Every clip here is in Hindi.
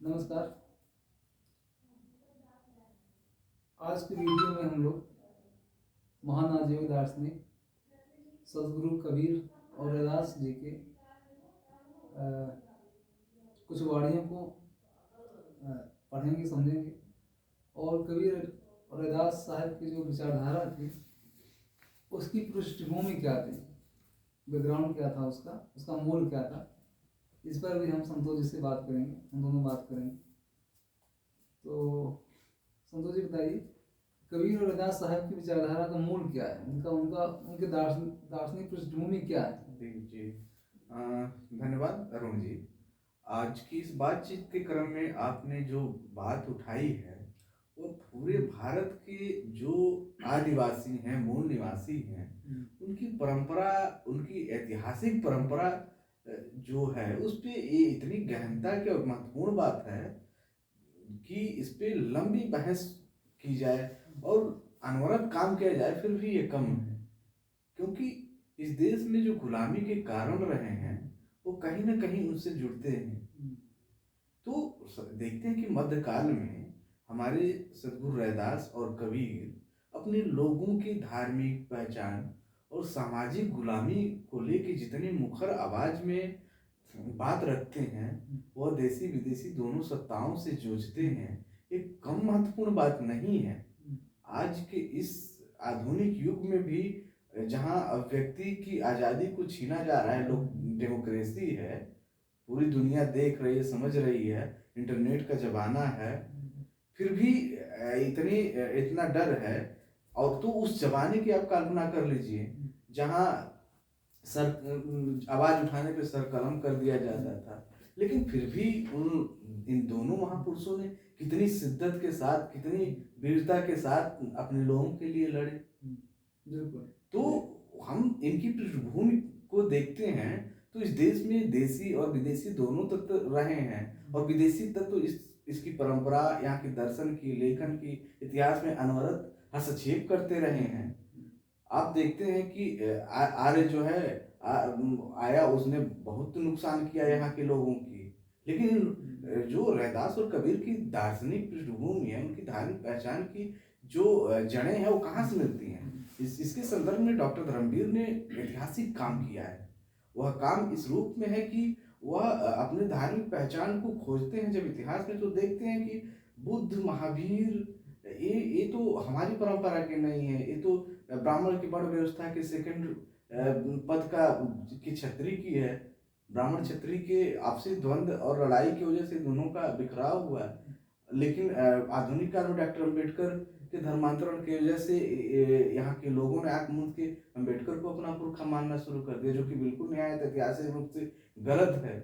नमस्कार। आज की वीडियो में हम लोग महान आजीविक दार्शनिक सदगुरु कबीर और रैदास जी के कुछ वाणियों को पढ़ेंगे, समझेंगे। और कबीर और रैदास साहब की जो विचारधारा थी उसकी पृष्ठभूमि क्या थी, बैकग्राउंड क्या था, उसका मूल क्या था, इस पर भी हम संतोष जी से बात करेंगे, हम दोनों बात करेंगे। तो संतोष जी बताइए, कबीर और रैदास साहब की विचारधारा का मूल क्या है, उनके दार्शनिक पृष्ठभूमि क्या है? जी, धन्यवाद अरुण जी। आज की इस बातचीत के क्रम में आपने जो बात उठाई है वो पूरे भारत के जो आदिवासी हैं, मूल निवासी हैं, उनकी परंपरा, उनकी ऐतिहासिक परंपरा जो है उस पे ये इतनी गहनता की और महत्वपूर्ण बात है कि इस पे लंबी बहस की जाए और अनवरत काम किया जाए फिर भी ये कम है। क्योंकि इस देश में जो गुलामी के कारण रहे हैं वो कहीं ना कहीं उनसे जुड़ते हैं। तो देखते हैं कि मध्यकाल में हमारे सद्गुरु रैदास और कबीर अपने लोगों की धार्मिक पहचान और सामाजिक गुलामी को लेकर जितनी मुखर आवाज में बात रखते हैं, वह देसी विदेशी दोनों सत्ताओं से जूझते हैं, एक कम महत्वपूर्ण बात नहीं है। आज के इस आधुनिक युग में भी जहाँ व्यक्ति की आज़ादी को छीना जा रहा है, लोग डेमोक्रेसी है, पूरी दुनिया देख रही है, समझ रही है, इंटरनेट का जमाना है, फिर भी इतना डर है। और तो उस जमाने की आप कल्पना कर लीजिए जहाँ सर आवाज उठाने पे सर कलम कर दिया जाता था, लेकिन फिर भी इन दोनों महापुरुषों ने कितनी शिद्दत के साथ, कितनी वीरता के साथ अपने लोगों के लिए लड़े। बिल्कुल। तो हम इनकी पृष्ठभूमि को देखते हैं तो इस देश में देसी और विदेशी दोनों तत्व रहे हैं, और विदेशी तत्व इसकी परंपरा, यहाँ के दर्शन की, लेखन की, इतिहास में अनवरत हस्तक्षेप करते रहे हैं। आप देखते हैं कि आर्य जो है आया, उसने बहुत नुकसान किया यहाँ के लोगों की, लेकिन जो रैदास और कबीर की दार्शनिक पृष्ठभूमि है, उनकी धार्मिक पहचान की जो जड़ें हैं वो कहाँ से मिलती हैं, इसके संदर्भ में डॉक्टर धर्मवीर ने ऐतिहासिक काम किया है। वह काम इस रूप में है कि वह अपने धार्मिक पहचान को खोजते हैं। जब इतिहास में तो देखते हैं कि बुद्ध, महावीर, ये तो हमारी परंपरा के नहीं है, ये तो ब्राह्मण की वर्ण व्यवस्था के सेकंड पद का की छत्री की है। ब्राह्मण क्षत्रिय के आपसी द्वंद्व और लड़ाई की वजह से दोनों का बिखराव हुआ है। लेकिन आधुनिक काल में डॉक्टर अम्बेडकर के धर्मांतरण की वजह से यहाँ के लोगों ने आंख मूंद के अम्बेडकर को अपना पुरखा मानना शुरू कर दिया, जो कि बिल्कुल न्याय ऐतिहासिक रूप से गलत है।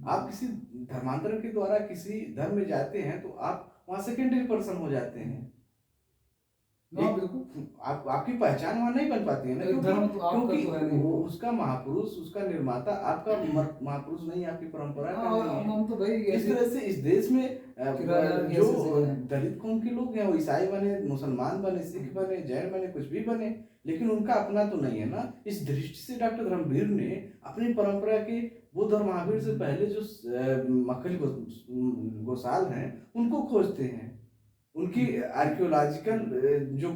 आप किसी धर्मांतरण के द्वारा किसी धर्म में जाते हैं तो आप वहाँ सेकेंडरी पर्सन हो जाते हैं। आपकी पहचान वहां नहीं बन पाती है ना, क्योंकि वो उसका महापुरुष, उसका निर्माता आपका महापुरुष नहीं, आपकी परंपरा का नहीं है। इस तरह से इस देश में जो दलित कौम के लोग हैं वो ईसाई बने, मुसलमान बने, सिख बने, जैन बने, कुछ भी बने, लेकिन उनका अपना तो नहीं है ना। इस दृष्टि से डॉक्टर धर्मवीर ने अपनी परंपरा के बुद्ध और महावीर से पहले जो मक्खली गोसाल हैं उनको खोजते हैं, उनकी आर्कियोलॉजिकल जो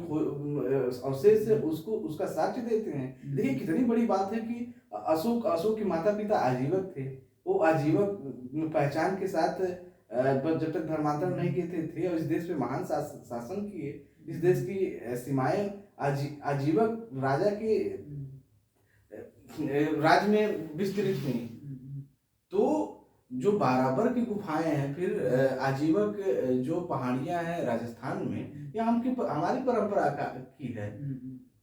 अवशेष है उसको उसका साक्ष्य देते हैं। देखिए कितनी बड़ी बात है कि अशोक के माता पिता आजीवक थे, वो आजीवक पहचान के साथ जब तक धर्मांतरण नहीं किए थे और इस देश पे महान शासन किए, इस देश की सीमाएं आजीवक राजा के राज में विस्तृत हुई। तो जो बाराबर की गुफाएं हैं, फिर आजीवक जो पहाड़ियां हैं राजस्थान में, यह हमारी परंपरा की है।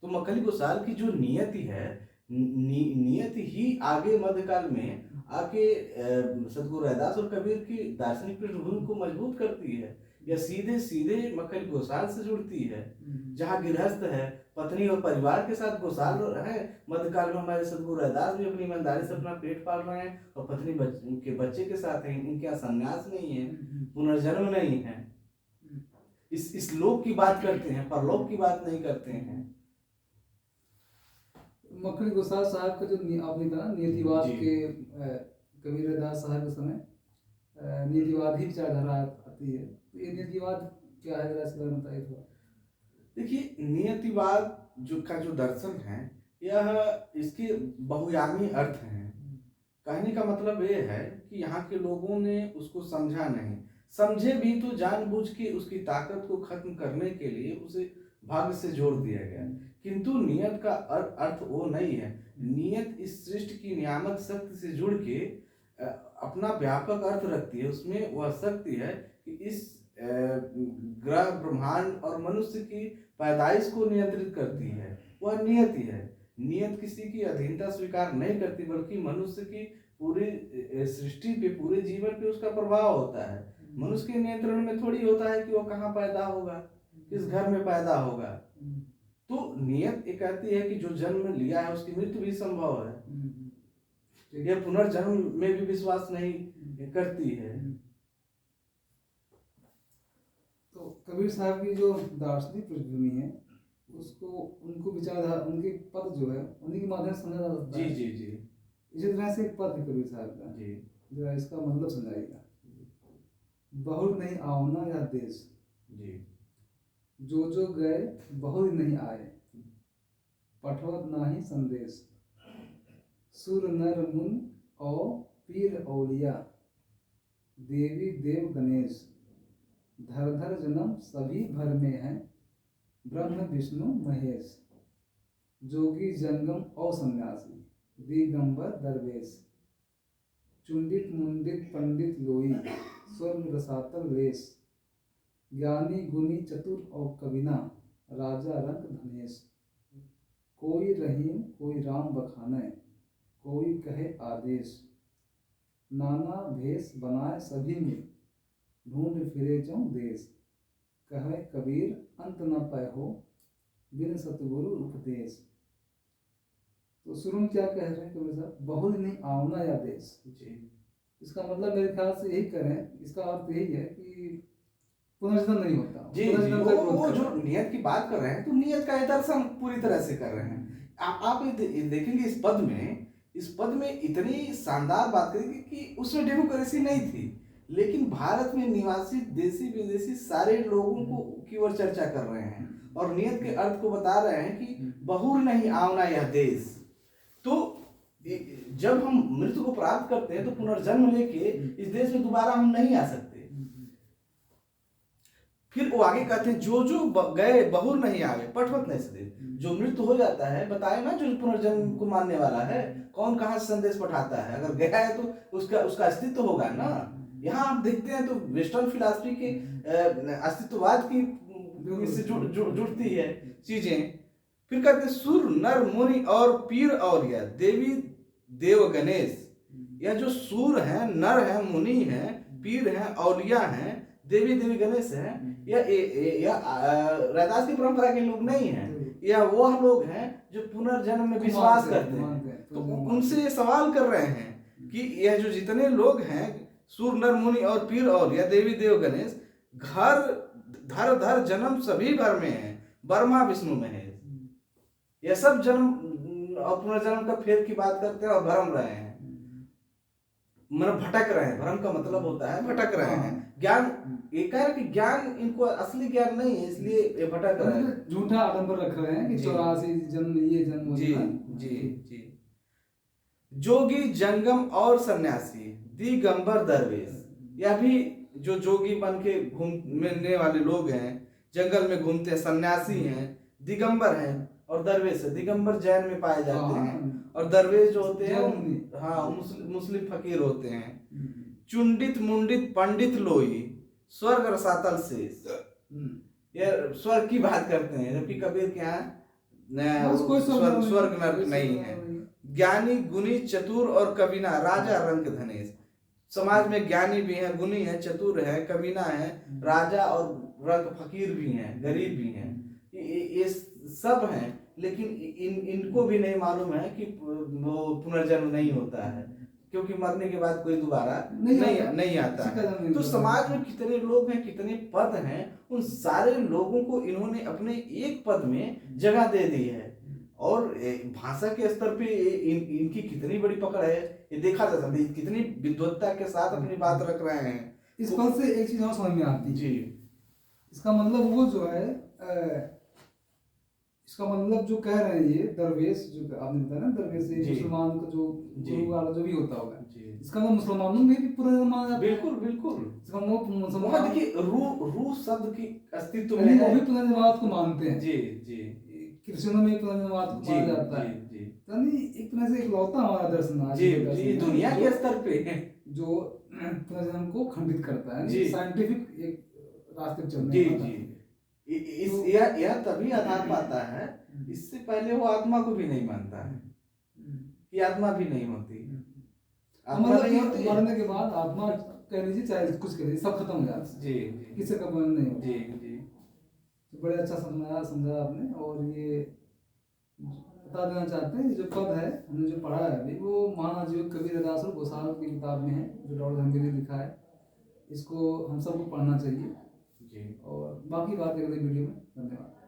तो मक्खली गोसाल की जो नियति है, नियति ही आगे मध्यकाल में आके सद्गुरु रैदास और कबीर की दार्शनिक पृष्ठभूमि को मजबूत करती है, या सीधे सीधे मक्खली गोसाल से जुड़ती है। जहाँ गृहस्थ है, पत्नी और परिवार के साथ गोसाल है, मध्यकाल में हमारे सद्गुरु रैदास भी अपनी ईमानदारी से अपना पेट पाल रहे हैं और पत्नी के बच्चे के साथ हैं। इनके यहाँ संन्यास नहीं है, पुनर्जन्म नहीं है। इस लोक की बात करते हैं, परलोक की बात नहीं करते हैं। मक्खली गोसाल साहब का जो आपने कहा नियतिवाद के कबीर रैदास साहब के समय नीतिवाद ही विचारधारा आती है। तो ये नीतिवाद क्या है, जरा इसके बारे में बताइए थोड़ा। देखिए, नियतिवाद जो दर्शन है, यह इसके बहुयामी अर्थ हैं। कहने का मतलब ये है कि यहाँ के लोगों ने उसको समझा नहीं, समझे भी तो जानबूझ के उसकी ताकत को खत्म करने के लिए उसे भाग्य से जोड़ दिया गया। किंतु नियत का अर्थ वो नहीं है। नियत इस सृष्टि की नियामक शक्ति से जुड़ के अपना व्यापक अर्थ रखती है। उसमें वह शक्ति है कि इस ग्रह, ब्रह्मांड और मनुष्य की पैदाइश को नियंत्रित करती है। वह नियति है। नियत किसी की अधीनता स्वीकार नहीं करती, बल्कि मनुष्य की पूरी सृष्टि पे, पूरे जीवन पे उसका प्रभाव होता है। मनुष्य के नियंत्रण में थोड़ी होता है कि वो कहाँ पैदा होगा, किस घर में पैदा होगा। तो नियत ये कहती है कि जो जन्म लिया है उसकी मृत्यु भी संभव है। यह पुनर्जन्म में भी विश्वास नहीं करती है। तो कबीर साहब की जो दार्शनिक पृष्ठभूमि है, उसको, उनको विचारधारा, उनके पद जो है उन्हीं के माध्यम से समझा जा सकता है। जी जी। इसी तरह से एक पद है कबीर साहब का जी, जरा इसका मतलब समझाइएगा। बहुर नहीं आवना यह देश, जी, जो गए बहुर नहीं आए, पठवत नाही संदेश, सुर नर मुन और पीर औलिया, देवी देव गणेश, धर धर जन्म सभी भर में है, ब्रह्म विष्णु महेश, जोगी जंगम और सन्यासी, दिगंबर दरवेश, चुंडित मुंडित पंडित लोई, स्वर्ग रसातल लेस, ज्ञानी गुनी चतुर और कविना, राजा रंग धनेश, कोई रहीम कोई राम बखाने, कोई कहे आदेश, नाना भेष बनाए सभी में, ढूंढ फिरे जम देश, कहे कबीर अंत न पाए हो, बिन सतगुरु उपदेश। तो शुरू में क्या कह रहे हैं कबीर साहब, बहुत नहीं आवना या देश। जी। इसका मतलब मेरे ख्याल से यही करें, इसका अर्थ यही है कि पुनर्जन्म नहीं होता। जी जी, वो जो नियत की बात कर रहे हैं, तो नियत का दर्शन पूरी तरह से कर रहे हैं। आप देखेंगे इस पद में इतनी शानदार बात करेंगे कि उसमें डेमोक्रेसी नहीं थी, लेकिन भारत में निवासी देशी विदेशी सारे लोगों को की ओर चर्चा कर रहे हैं और नियत के अर्थ को बता रहे हैं कि बहुर नहीं आवना यह देश। तो जब हम मृत्यु को प्राप्त करते हैं तो पुनर्जन्म लेके इस देश में दोबारा हम नहीं आ सकते। फिर वो आगे कहते हैं जो गए बहुर नहीं आवे, पठवत नहीं सदे। जो मृत्यु हो जाता है, बताए ना, जो पुनर्जन्म को मानने वाला है, कौन कहाँ से संदेश पठाता है? अगर गया है तो उसका अस्तित्व होगा ना। यहाँ आप देखते हैं तो वेस्टर्न फिलॉसफी के अस्तित्ववाद की से जुड़ती है चीजें। फिर कहते हैं सुर नर मुनि और पीर और या देवी देव गणेश। यह जो सुर है, नर है, मुनि है, पीर है, औलिया है, देवी देवी गणेश है, यह रैदास की परंपरा के लोग नहीं हैं। यह वह लोग हैं जो पुनर्जन्म में विश्वास करते हैं। तो उनसे ये सवाल कर रहे हैं कि यह जो जितने लोग हैं, सूर नर मुनि और पीर और या देवी देव गणेश, घर धर धर जन्म सभी भर में है, ब्रह्मा विष्णु में है। यह सब जन्म और पुनर्जन्म का फेर की बात करते हैं और भ्रम रहे हैं, मतलब भटक रहे हैं। भ्रम का मतलब होता है भटक रहे हैं। ज्ञान ये कह रहे कि ज्ञान इनको असली ज्ञान नहीं है, इसलिए ये भटक रहे हैं, झूठा आडंबर रख रहे हैं कि 84 जन्म ये जन्म। जी जी जी। जोगी जंगम और सन्यासी, दिगंबर दरवेश। यह भी जो जोगी बन के घूमने वाले लोग हैं, जंगल में घूमते हैं, सन्यासी हैं, दिगंबर हैं और दरवेश है। दिगंबर जैन में पाए जाते हैं और दरवेश जो होते हैं, हाँ, मुस्लिम फकीर होते हैं। चुंडित मुंडित पंडित लोई, स्वर्ग रसातल शेष। ये स्वर्ग की बात करते हैं, जबकि कबीर के यहाँ स्वर्ग नरक नहीं है। ज्ञानी गुनी चतुर और कविना, राजा रंग धनेश। समाज में ज्ञानी भी है, गुनी है, चतुर है, कविना है, राजा और रंग फकीर भी हैं, गरीब भी हैं। ये सब हैं, लेकिन इनको भी नहीं मालूम है कि वो पुनर्जन्म नहीं होता है, क्योंकि मरने के बाद कोई दोबारा नहीं आता है। तो समाज में कितने लोग हैं, कितने पद हैं, उन सारे लोगों को इन्होंने अपने एक पद में जगह दे दी है। और भाषा के स्तर पे इनकी कितनी बड़ी पकड़ है, ये देखा जा सकता है कितनी विद्वत्ता के साथ अपनी बात रख रहे हैं। इस पल से एक चीज और समझ में आती है जी इसका मतलब वो जो है इसका मतलब जो कह रहे हैं ये दरवेश जो आपने बताया ना दरवेश ये जी। मुसलमान का जो जी। गुरु वाला जो भी होता होगा जी इसका मतलब मुसलमानों में भी पुराना माना जाता है बिल्कुल बिल्कुल। इसका मतलब वहाँ मुसलमान देखिए रूह शब्द की अस्तित्व में यानी वो है। भी पुनर्जन्मवाद को मानते हैं जी जी क्रिश्चियनों में पुनर्जन्मवाद को जी माना जाता है जी यानी एक तरह से इकलौता हमारा दर्शन आज जी का जी दर्शन है, दुनिया जो- के स्तर पे है। जो पुनर्जन्म को खंडित करता है जी। साइंटिफिक एक रास्ते पे चलने जी वाला जी है। इस तो- यह तभी आधार पाता है, इससे पहले वो आत्मा को भी नहीं मानता है कि आत्मा भी नहीं होती। आत्मा मतलब नहीं कि होती। मरने के बाद आत्मा कह लीजिए चाहे कुछ कह लीजिए सब खत्म हो जाता है जी जी किसी का बंधन नहीं होता। जी जी तो बड़े अच्छा समझा आपने और ये बता देना चाहते हैं जो पद है हमने जो पढ़ा है अभी वो महाजीव कबीरदास और गोसाल की किताब में है जो डॉक्टर गंभीर ने लिखा है। इसको हम सबको पढ़ना चाहिए जी। और बाकी बात अगले वीडियो में। धन्यवाद।